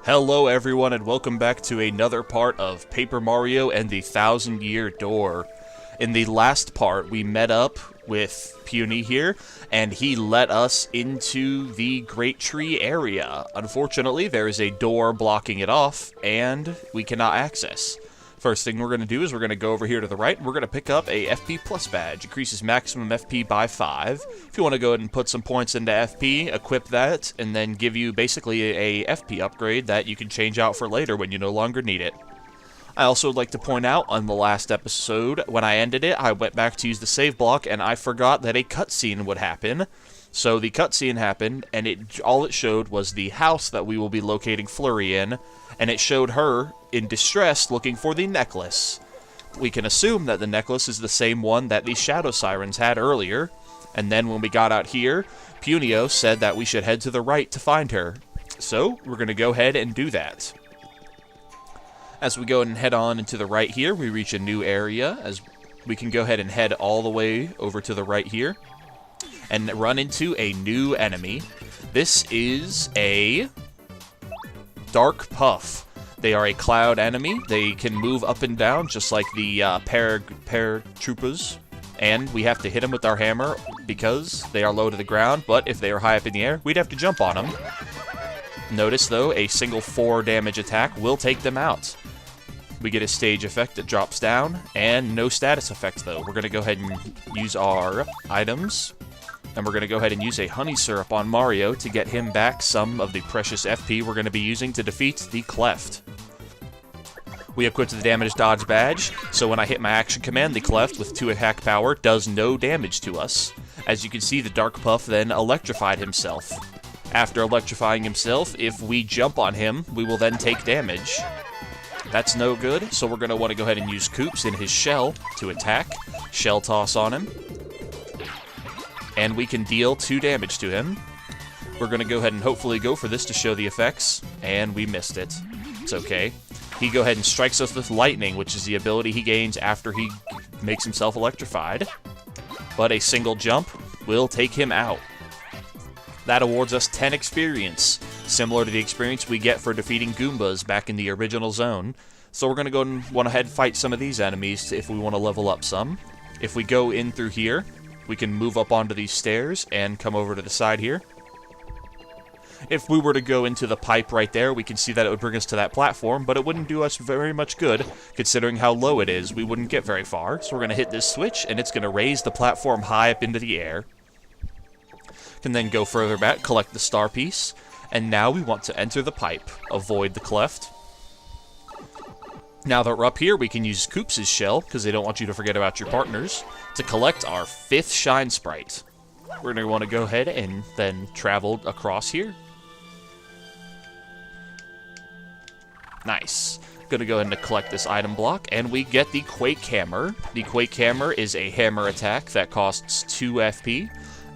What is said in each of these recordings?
Hello everyone and welcome back to another part of Paper Mario and the Thousand Year Door. In the last part, we met up with Puny here, and he let us into the Great Tree area. Unfortunately, there is a door blocking it off, and we cannot access. First thing we're going to do is we're going to go over here to the right, and we're going to pick up a FP Plus badge. Increases maximum FP by 5. If you want to go ahead and put some points into FP, equip that, and then give you basically a FP upgrade that you can change out for later when you no longer need it. I also would like to point out, on the last episode, when I ended it, I went back to use the save block, and I forgot that a cutscene would happen. So the cutscene happened, and all it showed was the house that we will be locating Flurry in, and it showed her in distress looking for the necklace. We can assume that the necklace is the same one that the Shadow Sirens had earlier, and then when we got out here, Punio said that we should head to the right to find her. So, we're going to go ahead and do that. As we go and head on into the right here, we reach a new area, as we can go ahead and head all the way over to the right here, and run into a new enemy. This is a Dark Puff. They are a cloud enemy. They can move up and down just like the paratroopers, and we have to hit them with our hammer because they are low to the ground, but if they are high up in the air, we'd have to jump on them. Notice, though, a single 4 damage attack will take them out. We get a stage effect that drops down, and no status effect, though. We're going to go ahead and use our items, and we're going to go ahead and use a honey syrup on Mario to get him back some of the precious FP we're going to be using to defeat the Cleft. We equipped the damage dodge badge, so when I hit my action command, the Cleft with 2 attack power does no damage to us. As you can see, the Dark Puff then electrified himself. After electrifying himself, if we jump on him, we will then take damage. That's no good, so we're going to want to go ahead and use Koops in his shell to attack. Shell toss on him. And we can deal 2 damage to him. We're going to go ahead and hopefully go for this to show the effects, and we missed it. It's okay. He go ahead and strikes us with lightning, which is the ability he gains after he makes himself electrified. But a single jump will take him out. That awards us 10 experience, similar to the experience we get for defeating Goombas back in the original zone. So we're going to go and want to head fight some of these enemies if we want to level up some. If we go in through here, we can move up onto these stairs and come over to the side here. If we were to go into the pipe right there, we can see that it would bring us to that platform, but it wouldn't do us very much good, considering how low it is. We wouldn't get very far, so we're going to hit this switch, and it's going to raise the platform high up into the air. Can then go further back, collect the star piece, and now we want to enter the pipe. Avoid the Cleft. Now that we're up here, we can use Koops' shell, because they don't want you to forget about your partners, to collect our 5th Shine Sprite. We're going to want to go ahead and then travel across here. Nice. Going to go ahead and collect this item block, and we get the Quake Hammer. The Quake Hammer is a hammer attack that costs 2 FP.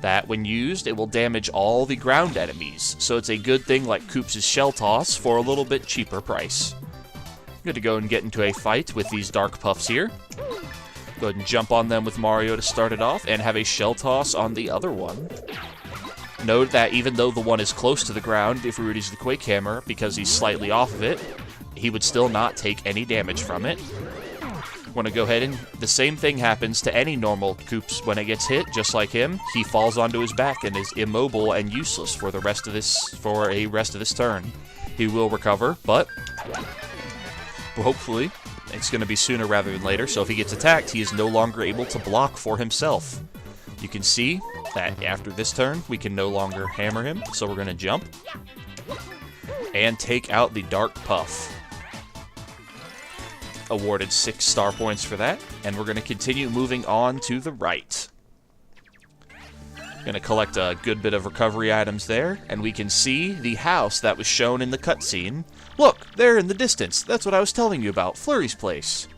That, when used, it will damage all the ground enemies, so it's a good thing like Koops' Shell Toss for a little bit cheaper price. I'm going to go and get into a fight with these Dark Puffs here. Go ahead and jump on them with Mario to start it off, and have a Shell Toss on the other one. Note that even though the one is close to the ground, if we were to use the Quake Hammer, because he's slightly off of it, he would still not take any damage from it. Want to go ahead and the same thing happens to any normal Koops when it gets hit, just like him. He falls onto his back and is immobile and useless for a rest of this turn. He will recover, but hopefully it's going to be sooner rather than later. So if he gets attacked, he is no longer able to block for himself. You can see that after this turn, we can no longer hammer him. So we're going to jump and take out the Dark Puff. Awarded 6 star points for that, and we're going to continue moving on to the right. Going to collect a good bit of recovery items there, and we can see the house that was shown in the cutscene. Look, there in the distance. That's what I was telling you about, Flurry's place.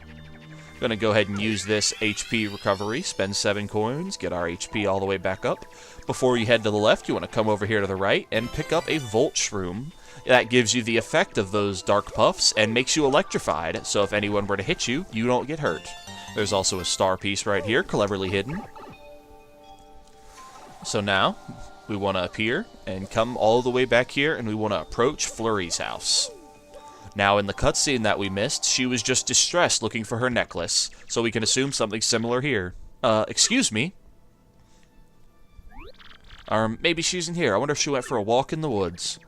Going to go ahead and use this HP recovery, spend 7 coins, get our HP all the way back up. Before you head to the left, you want to come over here to the right and pick up a Volt Shroom. That gives you the effect of those Dark Puffs and makes you electrified, so if anyone were to hit you, you don't get hurt. There's also a star piece right here, cleverly hidden. So now, we want to appear and come all the way back here, and we want to approach Flurry's house. Now, in the cutscene that we missed, she was just distressed looking for her necklace, so we can assume something similar here. Excuse me? Maybe she's in here. I wonder if she went for a walk in the woods.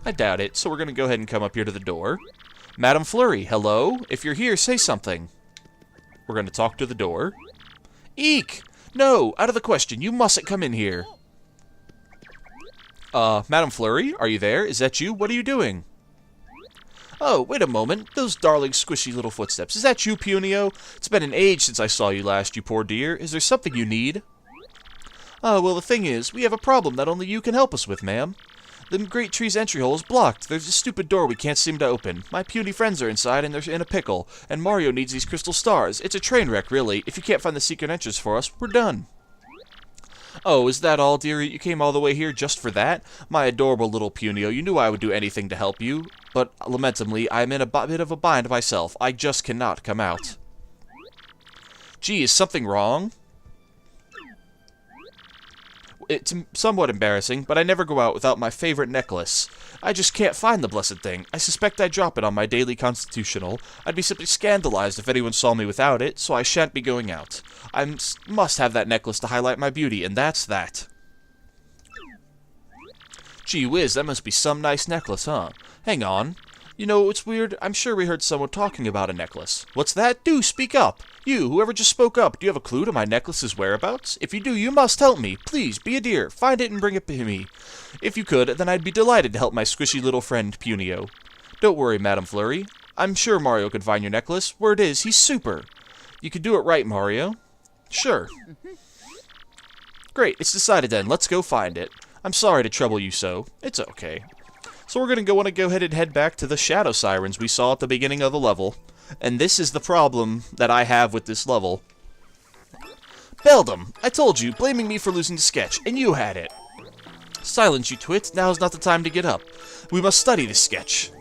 I doubt it, so we're gonna go ahead and come up here to the door. Madam Flurry, hello? If you're here, say something. We're gonna talk to the door. Eek! No, out of the question. You mustn't come in here. Madam Flurry, are you there? Is that you? What are you doing? Oh, wait a moment. Those darling, squishy little footsteps. Is that you, Punio? It's been an age since I saw you last, you poor dear. Is there something you need? Oh, well, the thing is, we have a problem that only you can help us with, ma'am. The great tree's entry hole is blocked. There's a stupid door we can't seem to open. My puny friends are inside, and they're in a pickle. And Mario needs these crystal stars. It's a train wreck, really. If you can't find the secret entrance for us, we're done. Oh, is that all, dearie? You came all the way here just for that? My adorable little Punio, you knew I would do anything to help you. But, lamentably, I'm in a bit of a bind myself. I just cannot come out. Gee, is something wrong? It's somewhat embarrassing, but I never go out without my favorite necklace. I just can't find the blessed thing. I suspect I drop it on my daily constitutional. I'd be simply scandalized if anyone saw me without it, so I shan't be going out. I must have that necklace to highlight my beauty, and that's that. Gee whiz, that must be some nice necklace, huh? Hang on. You know, it's weird. I'm sure we heard someone talking about a necklace. What's that? Do speak up. You, whoever just spoke up, do you have a clue to my necklace's whereabouts? If you do, you must help me. Please, be a dear. Find it and bring it to me. If you could, then I'd be delighted to help my squishy little friend, Punio. Don't worry, Madam Flurry. I'm sure Mario could find your necklace. Word is, he's super. You could do it right, Mario. Sure. Great, it's decided then. Let's go find it. I'm sorry to trouble you so. It's okay. So we're going to want to go ahead and head back to the Shadow Sirens we saw at the beginning of the level. And this is the problem that I have with this level. Beldam, I told you, blaming me for losing the sketch, and you had it. Silence, you twit. Now's not the time to get up. We must study this sketch.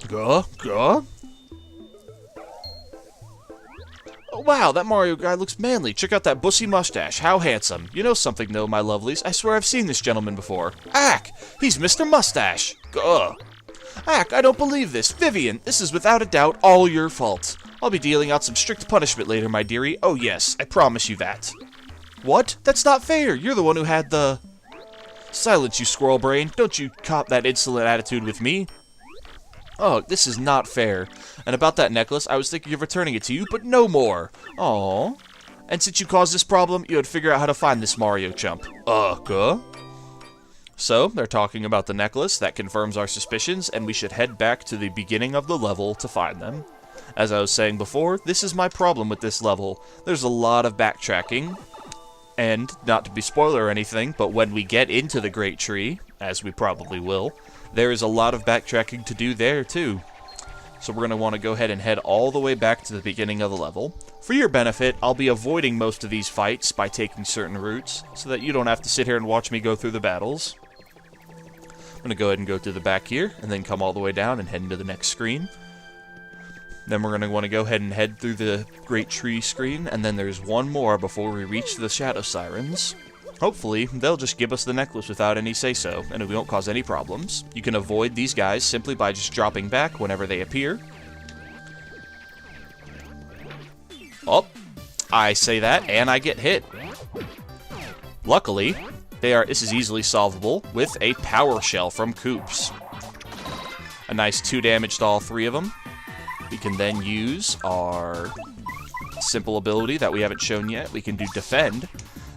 Go. Oh, wow, that Mario guy looks manly. Check out that bussy mustache. How handsome. You know something, though, my lovelies. I swear I've seen this gentleman before. Ack! He's Mr. Mustache. Gah! Ack, I don't believe this. Vivian, this is without a doubt all your fault. I'll be dealing out some strict punishment later, my dearie. Oh, yes, I promise you that. What? That's not fair. You're the one who had the... Silence, you squirrel brain. Don't you cop that insolent attitude with me. Oh, this is not fair. And about that necklace, I was thinking of returning it to you, but no more. Aww. And since you caused this problem, you had to figure out how to find this Mario chump. So, they're talking about the necklace. That confirms our suspicions, and we should head back to the beginning of the level to find them. As I was saying before, this is my problem with this level. There's a lot of backtracking. And, not to be spoiler or anything, but when we get into the Great Tree, as we probably will, there is a lot of backtracking to do there, too. So we're going to want to go ahead and head all the way back to the beginning of the level. For your benefit, I'll be avoiding most of these fights by taking certain routes, so that you don't have to sit here and watch me go through the battles. I'm going to go ahead and go through the back here, and then come all the way down and head into the next screen. Then we're going to want to go ahead and head through the Great Tree screen, and then there's one more before we reach the Shadow Sirens. Hopefully, they'll just give us the necklace without any say-so, and it won't cause any problems. You can avoid these guys simply by just dropping back whenever they appear. Oh, I say that, and I get hit. Luckily, this is easily solvable with a Power Shell from Koops. A nice 2 damage to all 3 of them. We can then use our simple ability that we haven't shown yet. We can do Defend.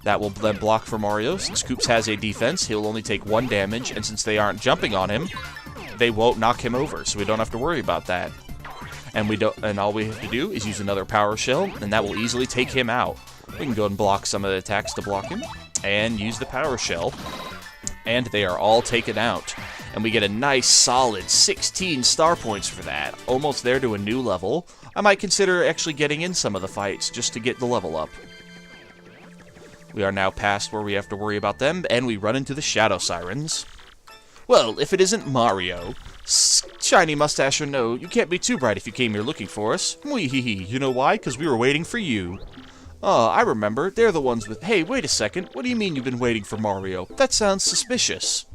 That will then block for Mario. Since Koops has a defense, he'll only take 1 damage, and since they aren't jumping on him, they won't knock him over, so we don't have to worry about that. And all we have to do is use another Power Shell, and that will easily take him out. We can go and block some of the attacks to block him, and use the Power Shell, and they are all taken out. And we get a nice solid 16 star points for that. Almost there to a new level. I might consider actually getting in some of the fights just to get the level up. We are now past where we have to worry about them, and we run into the Shadow Sirens. Well, if it isn't Mario. Shiny mustache or no, you can't be too bright if you came here looking for us. Wee-hee-hee. You know why? Because we were waiting for you. I remember. They're the ones with... Hey, wait a second. What do you mean you've been waiting for Mario? That sounds suspicious.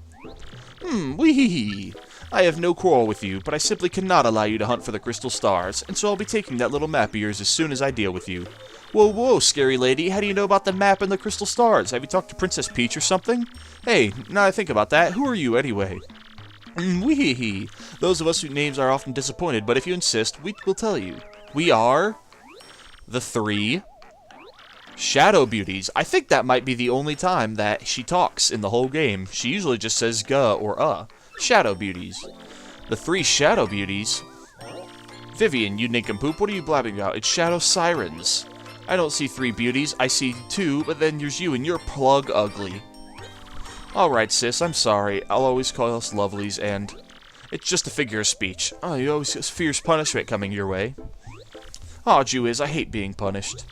Wee-hee-hee. I have no quarrel with you, but I simply cannot allow you to hunt for the crystal stars, and so I'll be taking that little map of yours as soon as I deal with you. Whoa, whoa, scary lady, how do you know about the map and the crystal stars? Have you talked to Princess Peach or something? Hey, now I think about that, who are you anyway? Wee-hee-hee. Those of us whose names are often disappointed, but if you insist, we will tell you. We are the 3 Shadow Beauties. I think that might be the only time that she talks in the whole game. She usually just says "guh" or Shadow Beauties. The 3 Shadow Beauties. Vivian, you nincompoop, what are you blabbing about? It's Shadow Sirens. I don't see 3 beauties, I see 2, but then there's you and you're plug ugly. Alright, sis, I'm sorry. I'll always call us lovelies, and it's just a figure of speech. Oh, you always get fierce punishment coming your way. Aw, Jew is, I hate being punished.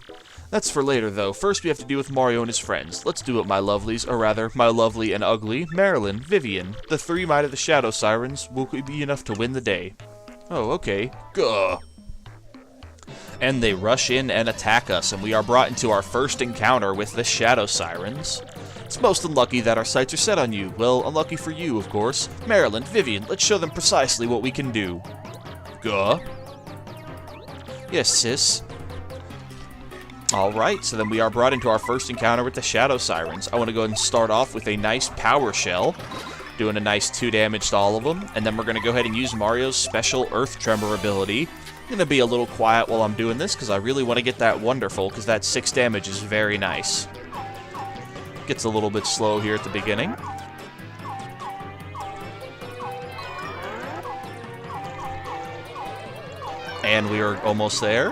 That's for later, though. First, we have to deal with Mario and his friends. Let's do it, my lovelies, or rather, my lovely and ugly, Marilyn, Vivian. The 3 might of the Shadow Sirens will be enough to win the day. Oh, okay. Gah! And they rush in and attack us, and we are brought into our first encounter with the Shadow Sirens. It's most unlucky that our sights are set on you. Well, unlucky for you, of course. Marilyn, Vivian, let's show them precisely what we can do. Gah? Yes, sis. Alright, so then we are brought into our first encounter with the Shadow Sirens. I want to go ahead and start off with a nice Power Shell, doing a nice 2 damage to all of them, and then we're going to go ahead and use Mario's special Earth Tremor ability. I'm going to be a little quiet while I'm doing this, because I really want to get that Wonderful, because that 6 damage is very nice. Gets a little bit slow here at the beginning. And we are almost there.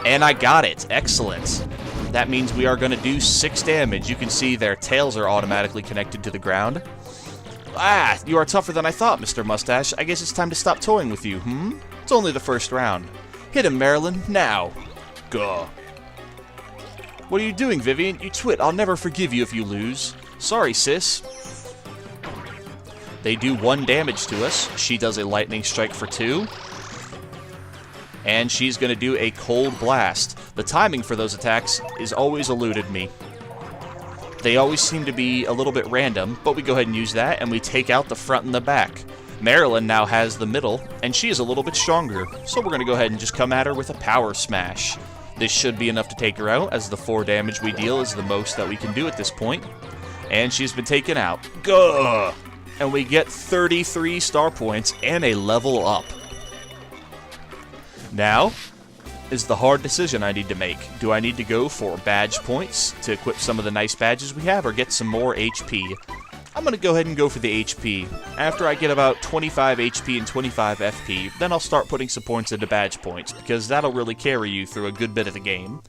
And I got it. Excellent. That means we are going to do 6 damage. You can see their tails are automatically connected to the ground. Ah, you are tougher than I thought, Mr. Mustache. I guess it's time to stop toying with you, It's only the first round. Hit him, Marilyn, now. Gah. What are you doing, Vivian? You twit. I'll never forgive you if you lose. Sorry, sis. They do 1 damage to us. She does a lightning strike for 2. And she's going to do a cold blast. The timing for those attacks is always eluded me. They always seem to be a little bit random, but we go ahead and use that, and we take out the front and the back. Marilyn now has the middle, and she is a little bit stronger, so we're going to go ahead and just come at her with a Power Smash. This should be enough to take her out, as the 4 damage we deal is the most that we can do at this point. And she's been taken out. Gah! And we get 33 star points and a level up. Now is the hard decision I need to make. Do I need to go for badge points to equip some of the nice badges we have, or get some more HP? I'm going to go ahead and go for the HP. After I get about 25 HP and 25 FP, then I'll start putting some points into badge points, because that'll really carry you through a good bit of the game.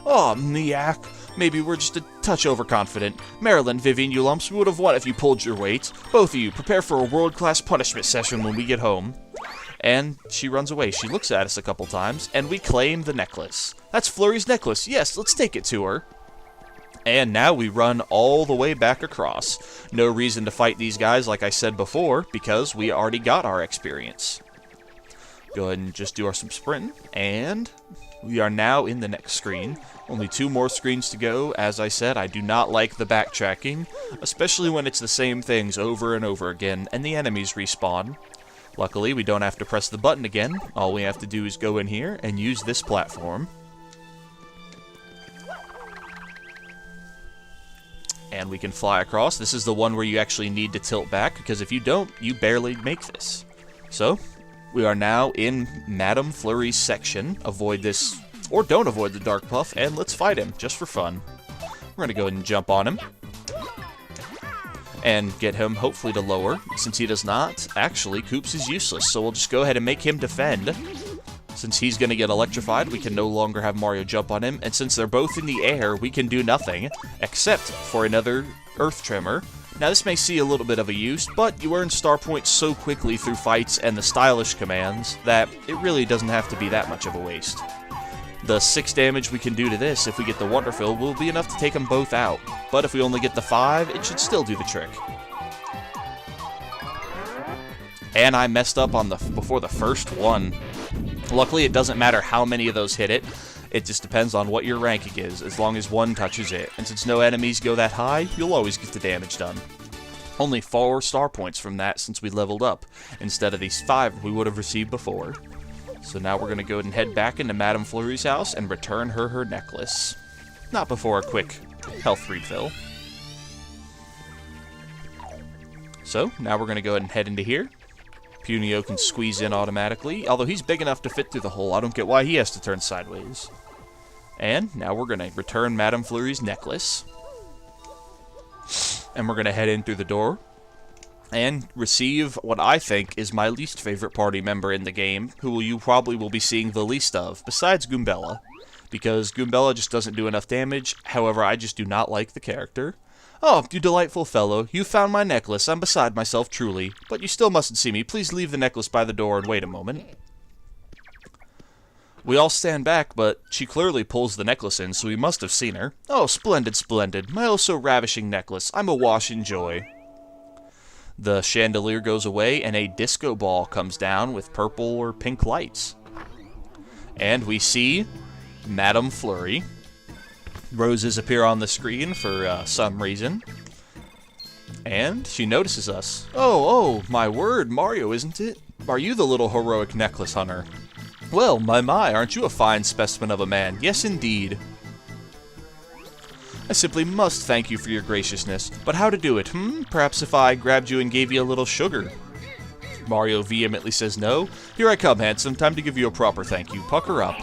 Aw, Miak. Maybe we're just a touch overconfident. Marilyn, Vivian, you lumps, we would have won if you pulled your weight. Both of you, prepare for a world-class punishment session when we get home. And she runs away. She looks at us a couple times, and we claim the necklace. That's Flurry's necklace. Yes, let's take it to her. And now we run all the way back across. No reason to fight these guys like I said before, because we already got our experience. Go ahead and just do some sprinting, and we are now in the next screen. Only 2 more screens to go. As I said, I do not like the backtracking, especially when it's the same things over and over again, and the enemies respawn. Luckily, we don't have to press the button again. All we have to do is go in here and use this platform. And we can fly across. This is the one where you actually need to tilt back, because if you don't, you barely make this. So, we are now in Madame Flurry's section. Avoid this, or don't avoid the Dark Puff, and let's fight him, just for fun. We're going to go ahead and jump on him. And get him, hopefully, to lower. Since he does not, actually, Koops is useless, so we'll just go ahead and make him defend. Since he's going to get electrified, we can no longer have Mario jump on him, and since they're both in the air, we can do nothing, except for another Earth Tremor. Now, this may see a little bit of a use, but you earn star points so quickly through fights and the stylish commands that it really doesn't have to be that much of a waste. The 6 damage we can do to this, if we get the Wonderfill, will be enough to take them both out. But if we only get the 5, it should still do the trick. And I messed up on before the first one. Luckily, it doesn't matter how many of those hit it. It just depends on what your ranking is, as long as one touches it. And since no enemies go that high, you'll always get the damage done. Only 4 star points from that since we leveled up, instead of these 5 we would have received before. So now we're going to go ahead and head back into Madame Flurry's house and return her necklace. Not before a quick health refill. So, now we're going to go ahead and head into here. Punio can squeeze in automatically, although he's big enough to fit through the hole. I don't get why he has to turn sideways. And now we're going to return Madame Flurry's necklace. And we're going to head in through the door and receive what I think is my least favorite party member in the game, who you probably will be seeing the least of, besides Goombella. Because Goombella just doesn't do enough damage, however, I just do not like the character. Oh, you delightful fellow, you found my necklace, I'm beside myself truly, but you still mustn't see me, please leave the necklace by the door and wait a moment. We all stand back, but she clearly pulls the necklace in, so we must have seen her. Oh, splendid, splendid, my oh so ravishing necklace, I'm awash in joy. The chandelier goes away, and a disco ball comes down with purple or pink lights. And we see Madame Flurry. Roses appear on the screen for some reason. And she notices us. Oh, my word, Mario, isn't it? Are you the little heroic necklace hunter? Well, my, aren't you a fine specimen of a man? Yes, indeed. I simply must thank you for your graciousness. But how to do it, Perhaps if I grabbed you and gave you a little sugar. Mario vehemently says no. Here I come, handsome. Time to give you a proper thank you. Pucker up.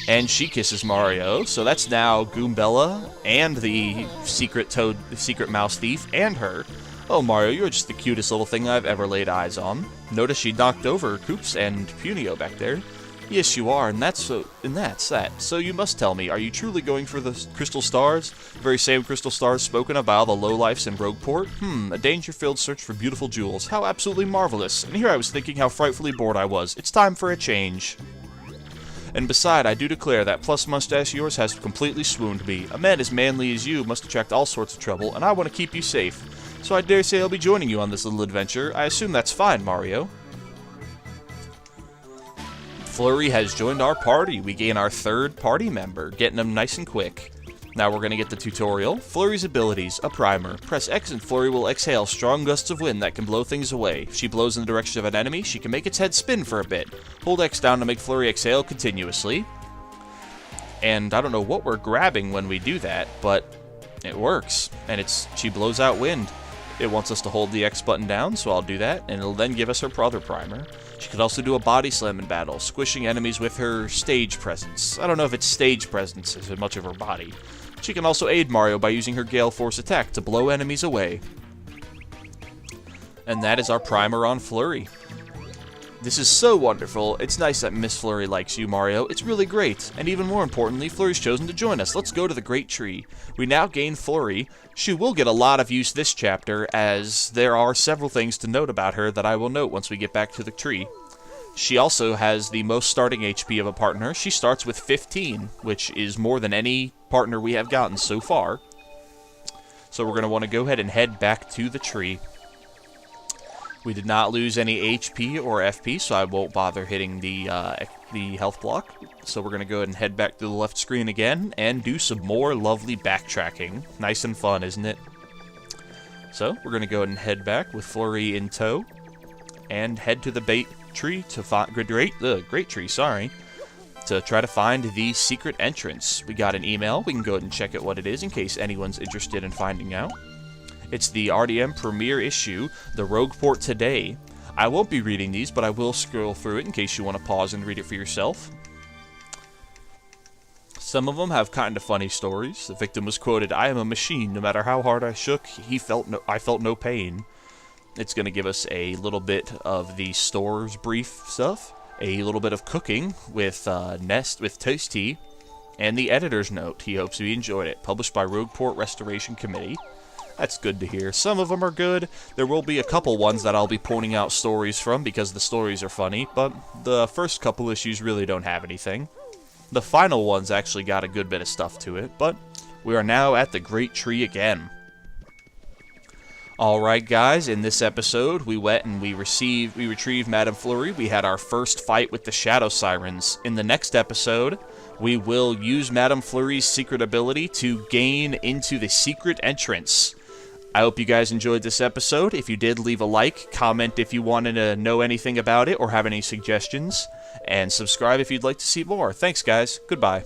And she kisses Mario. So that's now Goombella and the secret mouse thief and her. Oh, Mario, you're just the cutest little thing I've ever laid eyes on. Notice she knocked over Koops and Punio back there. Yes, you are, and that's that. So you must tell me, are you truly going for the crystal stars? The very same crystal stars spoken of by all the lowlifes in Rogueport? A danger-filled search for beautiful jewels. How absolutely marvelous. And here I was thinking how frightfully bored I was. It's time for a change. And beside, I do declare that plus mustache of yours has completely swooned me. A man as manly as you must attract all sorts of trouble, and I want to keep you safe. So I dare say I'll be joining you on this little adventure. I assume that's fine, Mario. Flurry has joined our party. We gain our 3rd party member, getting him nice and quick. Now we're going to get the tutorial. Flurry's abilities, a primer. Press X and Flurry will exhale strong gusts of wind that can blow things away. If she blows in the direction of an enemy, she can make its head spin for a bit. Hold X down to make Flurry exhale continuously. And I don't know what we're grabbing when we do that, but it works. And she blows out wind. It wants us to hold the X button down, so I'll do that, and it'll then give us her other primer. She could also do a body slam in battle, squishing enemies with her stage presence. I don't know if it's stage presence as much of her body. She can also aid Mario by using her Gale Force attack to blow enemies away. And that is our primer on Flurry. This is so wonderful. It's nice that Miss Flurry likes you, Mario. It's really great. And even more importantly, Flurry's chosen to join us. Let's go to the Great Tree. We now gain Flurry. She will get a lot of use this chapter, as there are several things to note about her that I will note once we get back to the tree. She also has the most starting HP of a partner. She starts with 15, which is more than any partner we have gotten so far. So we're going to want to go ahead and head back to the tree. We did not lose any HP or FP, so I won't bother hitting the health block. So we're going to go ahead and head back to the left screen again and do some more lovely backtracking. Nice and fun, isn't it? So we're going to go ahead and head back with Flurry in tow and head to the Great Tree to try to find the secret entrance. We got an email. We can go ahead and check out what it is in case anyone's interested in finding out. It's the RDM premiere issue, the Rogueport Today. I won't be reading these, but I will scroll through it in case you want to pause and read it for yourself. Some of them have kind of funny stories. The victim was quoted, "I am a machine. No matter how hard I shook, I felt no pain." It's going to give us a little bit of the store's brief stuff, a little bit of cooking with Nest with Toasty, and the editor's note. He hopes we enjoyed it. Published by Rogueport Restoration Committee. That's good to hear. Some of them are good. There will be a couple ones that I'll be pointing out stories from because the stories are funny, but the first couple issues really don't have anything. The final one's actually got a good bit of stuff to it, but we are now at the Great Tree again. Alright guys, in this episode, we went and we retrieved Madame Flurry. We had our first fight with the Shadow Sirens. In the next episode, we will use Madame Flurry's secret ability to gain into the secret entrance. I hope you guys enjoyed this episode. If you did, leave a like, comment if you wanted to know anything about it or have any suggestions, and subscribe if you'd like to see more. Thanks, guys. Goodbye.